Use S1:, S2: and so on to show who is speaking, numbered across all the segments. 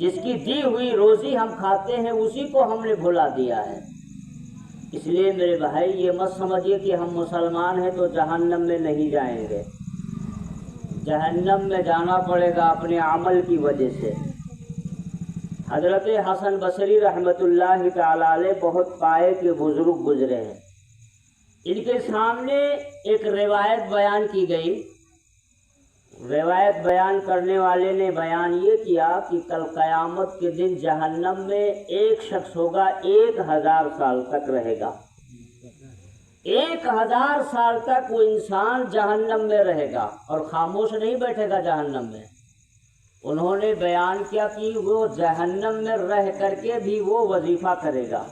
S1: جس کی دی ہوئی روزی ہم کھاتے ہیں اسی کو ہم نے بھلا دیا ہے۔ اس لیے میرے بھائی یہ مت سمجھیے کہ ہم مسلمان ہیں تو جہنم میں نہیں جائیں گے، جہنم میں جانا پڑے گا اپنے عمل کی وجہ سے۔ حضرت حسن بصری رحمۃ اللہ تعالی علیہ بہت پائے کے بزرگ گزرے ہیں، ان کے سامنے ایک روایت بیان کی گئی۔ روایت بیان کرنے والے نے بیان یہ کیا کہ کل قیامت کے دن جہنم میں ایک شخص ہوگا 1000 سال تک رہے گا، 1000 سال تک وہ انسان جہنم میں رہے گا اور خاموش نہیں بیٹھے گا جہنم میں۔ انہوں نے بیان کیا کہ وہ جہنم میں رہ کر کے بھی وہ وظیفہ کرے گا۔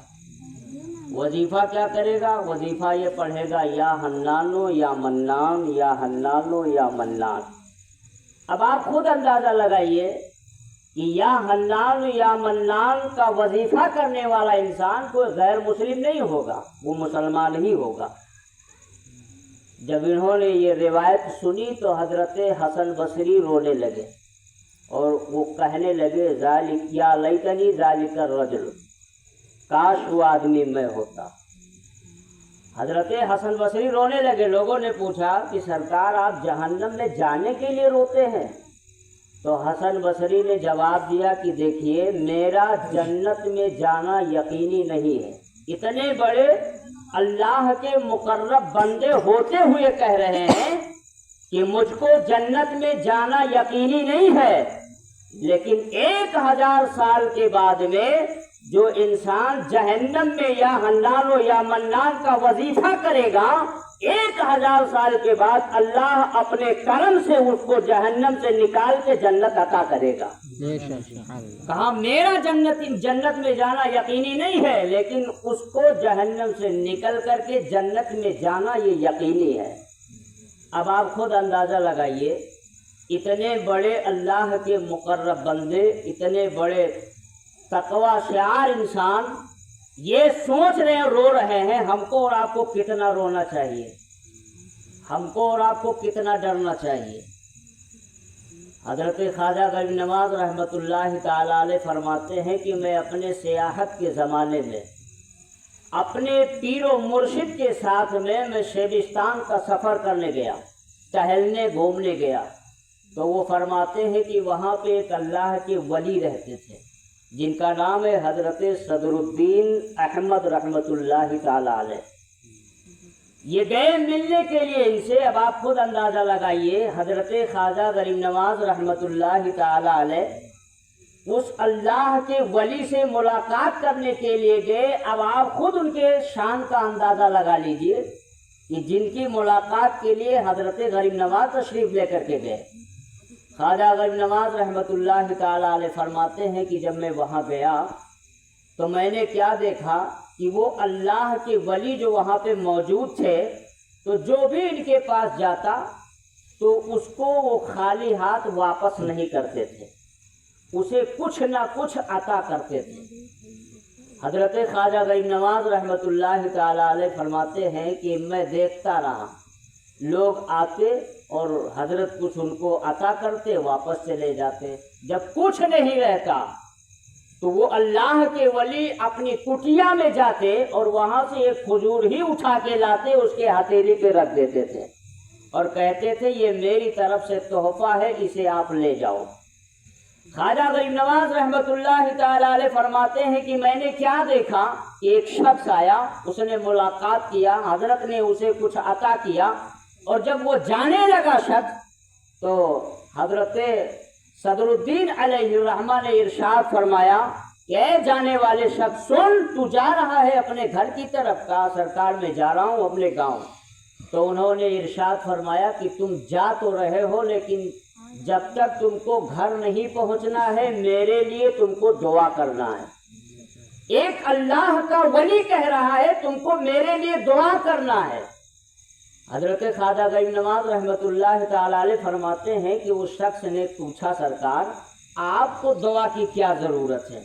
S1: وظیفہ کیا کرے گا؟ وظیفہ یہ پڑھے گا یا حنانو یا منان، یا حنانو یا منان۔ اب آپ خود اندازہ لگائیے کہ یا حنان یا منان کا وظیفہ کرنے والا انسان کوئی غیر مسلم نہیں ہوگا، وہ مسلمان ہی ہوگا۔ جب انہوں نے یہ روایت سنی تو حضرت حسن بصری رونے لگے اور وہ کہنے لگے ذالک یا لیتنی ذالک الرجل، کاش وہ آدمی میں ہوتا۔ حضرت حسن بصری رونے لگے۔ لوگوں نے پوچھا کہ سرکار آپ جہنم میں جانے کے لیے روتے ہیں؟ تو حسن بصری نے جواب دیا کہ دیکھیے میرا جنت میں جانا یقینی نہیں ہے، اتنے بڑے اللہ کے مقرب بندے ہوتے ہوئے کہہ رہے ہیں کہ مجھ کو جنت میں جانا یقینی نہیں ہے، لیکن 1000 سال کے بعد میں جو انسان جہنم میں یا حنان و یا منان کا وظیفہ کرے گا 1000 سال کے بعد اللہ اپنے کرم سے اس کو جہنم سے نکال کے جنت عطا کرے گا۔ کہا میرا جنت میں جانا یقینی نہیں ہے، لیکن اس کو جہنم سے نکل کر کے جنت میں جانا یہ یقینی ہے۔ اب آپ خود اندازہ لگائیے، اتنے بڑے اللہ کے مقرب بندے، اتنے بڑے تقوی شعار انسان یہ سوچ رہے ہیں، رو رہے ہیں، ہم کو اور آپ کو کتنا رونا چاہیے، ہم کو اور آپ کو کتنا ڈرنا چاہیے۔ حضرت خواجہ غریب نواز رحمۃ اللہ تعالی علیہ فرماتے ہیں کہ میں اپنے سیاحت کے زمانے میں اپنے پیر و مرشد کے ساتھ میں شیبستان کا سفر کرنے گیا، ٹہلنے گھومنے گیا، تو وہ فرماتے ہیں کہ وہاں پہ ایک اللہ کے ولی رہتے تھے جن کا نام ہے حضرت صدر الدین احمد رحمۃ اللہ تعالی علیہ۔ یہ گئے ملنے کے لیے ان سے۔ اب آپ خود اندازہ لگائیے، حضرت خواجہ غریب نواز رحمۃ اللہ تعالی علیہ اس اللہ کے ولی سے ملاقات کرنے کے لیے گئے۔ اب آپ خود ان کے شان کا اندازہ لگا لیجئے کہ جن کی ملاقات کے لیے حضرت غریب نواز تشریف لے کر کے گئے۔ خواجہ غریب نواز رحمۃ اللہ تعالی علیہ فرماتے ہیں کہ جب میں وہاں گیا تو میں نے کیا دیکھا کہ وہ اللہ کے ولی جو وہاں پہ موجود تھے تو جو بھی ان کے پاس جاتا تو اس کو وہ خالی ہاتھ واپس نہیں کرتے تھے، اسے کچھ نہ کچھ عطا کرتے تھے۔ حضرت خواجہ غریب نواز رحمۃ اللہ تعالی علیہ فرماتے ہیں کہ میں دیکھتا رہا، لوگ آتے اور حضرت کچھ ان کو عطا کرتے، واپس چلے جاتے۔ جب کچھ نہیں رہتا تو وہ اللہ کے ولی اپنی کٹیا میں جاتے اور وہاں سے ایک کھجور ہی اٹھا کے لاتے، اس کے ہتھیلی پہ رکھ دیتے تھے اور کہتے تھے یہ میری طرف سے تحفہ ہے، اسے آپ لے جاؤ۔ خواجہ غریب نواز رحمۃ اللہ تعالی علیہ فرماتے ہیں کہ میں نے کیا دیکھا کہ ایک شخص آیا، اس نے ملاقات کیا، حضرت نے اسے کچھ عطا کیا، اور جب وہ جانے لگا شخص تو حضرت صدر الدین علیہ الرحمہ نے ارشاد فرمایا کہ اے جانے والے شخص سن، تو جا رہا ہے اپنے گھر کی طرف؟ کہا سرکار میں جا رہا ہوں اپنے گاؤں۔ تو انہوں نے ارشاد فرمایا کہ تم جا تو رہے ہو لیکن جب تک تم کو گھر نہیں پہنچنا ہے میرے لیے تم کو دعا کرنا ہے۔ ایک اللہ کا ولی کہہ رہا ہے تم کو میرے لیے دعا کرنا ہے۔ حضرت خواجہ غریب نواز رحمۃ اللہ تعالی علیہ فرماتے ہیں کہ اس شخص نے پوچھا سرکار آپ کو دعا کی کیا ضرورت ہے؟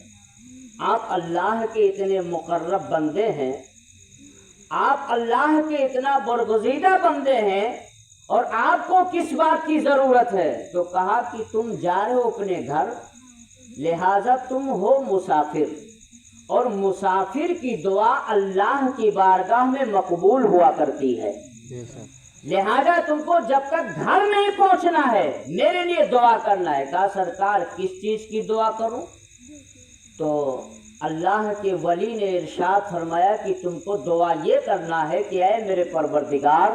S1: آپ اللہ کے اتنے مقرب بندے ہیں، آپ اللہ کے اتنا برگزیدہ بندے ہیں، اور آپ کو کس بات کی ضرورت ہے؟ تو کہا کہ تم جا رہے ہو اپنے گھر لہذا تم ہو مسافر، اور مسافر کی دعا اللہ کی بارگاہ میں مقبول ہوا کرتی ہے۔ لہذا تم کو جب تک گھر نہیں پہنچنا ہے میرے لیے دعا کرنا ہے۔ کہا سرکار کس چیز کی دعا کروں؟ تو اللہ کے ولی نے ارشاد فرمایا کہ تم کو دعا یہ کرنا ہے کہ اے میرے پروردگار،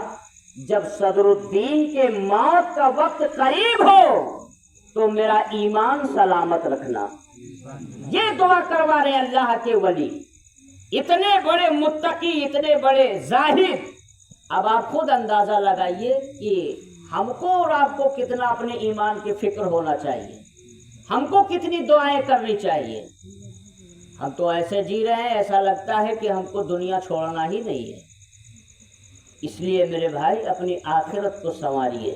S1: جب صدر الدین کے موت کا وقت قریب ہو تو میرا ایمان سلامت رکھنا۔ یہ دعا کروا رہے اللہ کے ولی، اتنے بڑے متقی، اتنے بڑے زاہد۔ اب آپ خود اندازہ لگائیے کہ ہم کو اور آپ کو کتنا اپنے ایمان کی فکر ہونا چاہیے، ہم کو کتنی دعائیں کرنی چاہیے۔ ہم تو ایسے جی رہے ہیں ایسا لگتا ہے کہ ہم کو دنیا چھوڑنا ہی نہیں ہے۔ اس لیے میرے بھائی اپنی آخرت کو سنواریے،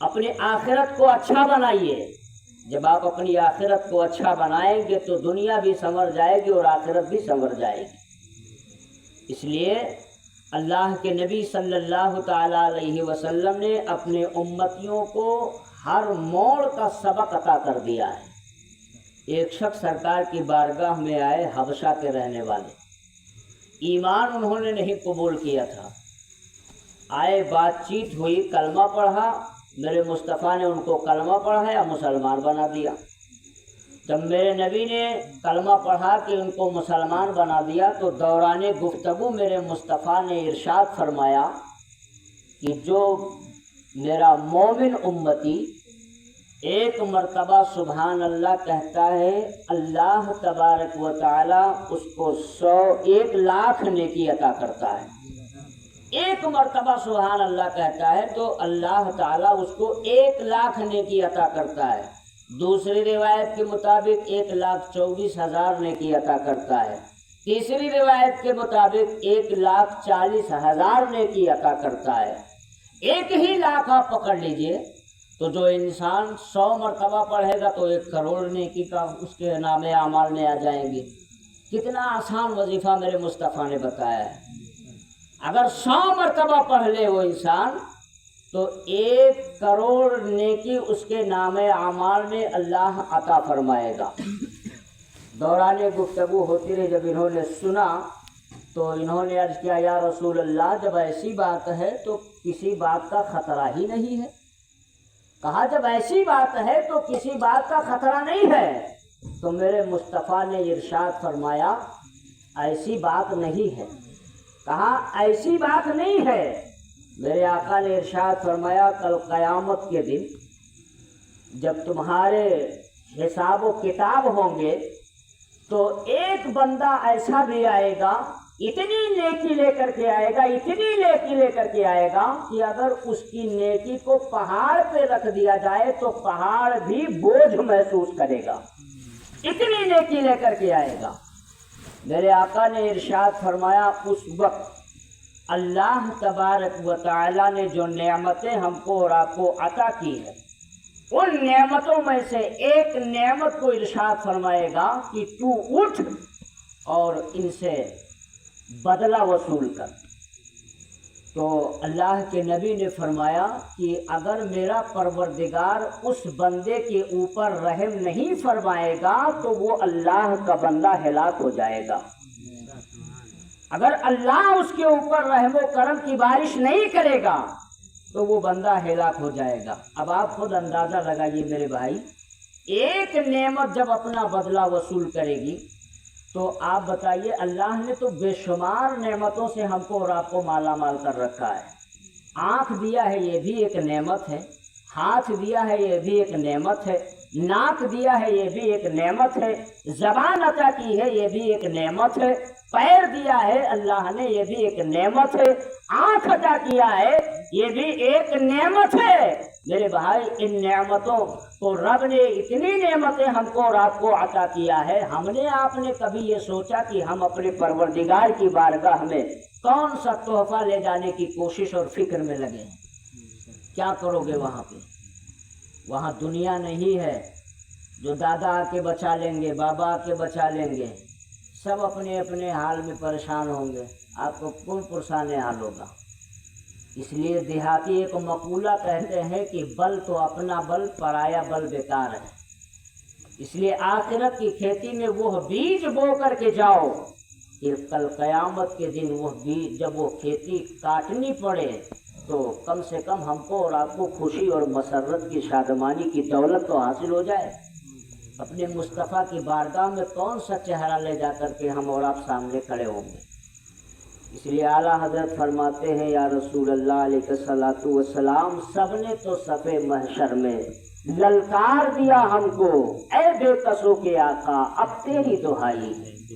S1: اپنی آخرت کو اچھا بنائیے۔ جب آپ اپنی آخرت کو اچھا بنائیں گے تو دنیا بھی سنور جائے گی اور آخرت بھی سنور جائے گی۔ اس لیے اللہ کے نبی صلی اللہ تعالیٰ علیہ وسلم نے اپنے امتیوں کو ہر موڑ کا سبق عطا کر دیا ہے۔ ایک شخص سرکار کی بارگاہ میں آئے، حبشہ کے رہنے والے، ایمان انہوں نے نہیں قبول کیا تھا۔ آئے، بات چیت ہوئی، کلمہ پڑھا، میرے مصطفیٰ نے ان کو کلمہ پڑھایا، مسلمان بنا دیا۔ جب میرے نبی نے کلمہ پڑھا کہ ان کو مسلمان بنا دیا تو دوران گفتگو میرے مصطفیٰ نے ارشاد فرمایا کہ جو میرا مومن امتی ایک مرتبہ سبحان اللہ کہتا ہے، اللہ تبارک و تعالی اس کو 1,00,000 نیکی عطا کرتا ہے۔ ایک مرتبہ سبحان اللہ کہتا ہے تو اللہ تعالیٰ اس کو 1,00,000 نیکی عطا کرتا ہے۔ دوسری روایت کے مطابق 1,24,000 نیکی عطا کرتا ہے۔ تیسری روایت کے مطابق 1,40,000 نیکی عطا کرتا ہے۔ ایک ہی لاکھ آپ پکڑ لیجئے تو جو انسان 100 مرتبہ پڑھے گا تو 1 کروڑ نیکی کا اس کے نام اعمال میں آ جائیں گے۔ کتنا آسان وظیفہ میرے مصطفیٰ نے بتایا ہے۔ اگر 100 مرتبہ پڑھ لے وہ انسان تو 1 کروڑ نیکی اس کے نام اعمال میں اللہ عطا فرمائے گا۔ دوران گفتگو ہوتی رہی، جب انہوں نے سنا تو انہوں نے عرض کیا یا رسول اللہ، جب ایسی بات ہے تو کسی بات کا خطرہ ہی نہیں ہے۔ کہا جب ایسی بات ہے تو کسی بات کا خطرہ نہیں ہے۔ تو میرے مصطفیٰ نے ارشاد فرمایا ایسی بات نہیں ہے۔ کہا ایسی بات نہیں ہے۔ میرے آقا نے ارشاد فرمایا کل قیامت کے دن جب تمہارے حساب و کتاب ہوں گے تو ایک بندہ ایسا بھی آئے گا، اتنی نیکی لے کر کے آئے گا، اتنی نیکی لے کر کے آئے گا کہ اگر اس کی نیکی کو پہاڑ پہ رکھ دیا جائے تو پہاڑ بھی بوجھ محسوس کرے گا، اتنی نیکی لے کر کے آئے گا۔ میرے آقا نے ارشاد فرمایا اس وقت اللہ تبارک و تعالیٰ نے جو نعمتیں ہم کو اور آپ کو عطا کی ہیں ان نعمتوں میں سے ایک نعمت کو ارشاد فرمائے گا کہ تو اٹھ اور ان سے بدلہ وصول کر۔ تو اللہ کے نبی نے فرمایا کہ اگر میرا پروردگار اس بندے کے اوپر رحم نہیں فرمائے گا تو وہ اللہ کا بندہ ہلاک ہو جائے گا۔ اگر اللہ اس کے اوپر رحم و کرم کی بارش نہیں کرے گا تو وہ بندہ ہلاک ہو جائے گا۔ اب آپ خود اندازہ لگائیے میرے بھائی، ایک نعمت جب اپنا بدلہ وصول کرے گی تو آپ بتائیے، اللہ نے تو بے شمار نعمتوں سے ہم کو اور آپ کو مالا مال کر رکھا ہے۔ آنکھ دیا ہے یہ بھی ایک نعمت ہے، ہاتھ دیا ہے یہ بھی ایک نعمت ہے، ناک دیا ہے یہ بھی ایک نعمت ہے، زبان عطا کی ہے یہ بھی ایک نعمت ہے، پیر دیا ہے اللہ نے یہ بھی ایک نعمت ہے، آنکھ عطا کیا ہے یہ بھی ایک نعمت ہے۔ میرے بھائی ان نعمتوں کو رب نے اتنی نعمتیں ہم کو اور آپ کو عطا کیا ہے، ہم نے آپ نے کبھی یہ سوچا کہ ہم اپنے پروردگار کی بارگاہ میں کون سا تحفہ لے جانے کی کوشش اور فکر میں لگے ہیں؟ کیا کرو گے وہاں پہ؟ وہاں دنیا نہیں ہے جو دادا آ کے بچا لیں گے، بابا آ کے بچا لیں گے، سب اپنے اپنے حال میں پریشان ہوں گے، آپ کو کون پرسان حال ہوگا؟ اس لیے دیہاتی ایک مقولہ کہتے ہیں کہ بل تو اپنا بل، پرایا بل بیکار ہے۔ اس لیے آخرت کی کھیتی میں وہ بیج بو کر کے جاؤ کہ کل قیامت کے دن وہ بیج جب وہ کھیتی کاٹنی پڑے تو کم سے کم ہم کو اور آپ کو خوشی اور مسرت کی شادمانی کی دولت تو حاصل ہو جائے۔ اپنے مصطفیٰ کی بارگاہ میں کون سا چہرہ لے جا کر کے ہم اور آپ سامنے کھڑے ہوں گے؟ اس لیے اعلیٰ حضرت فرماتے ہیں یا رسول اللہ علیہ الصلوۃ والسلام، سب نے تو صف محشر میں للکار دیا ہم کو، اے بے کسوں کے آقا اب تیری دہائی ہے۔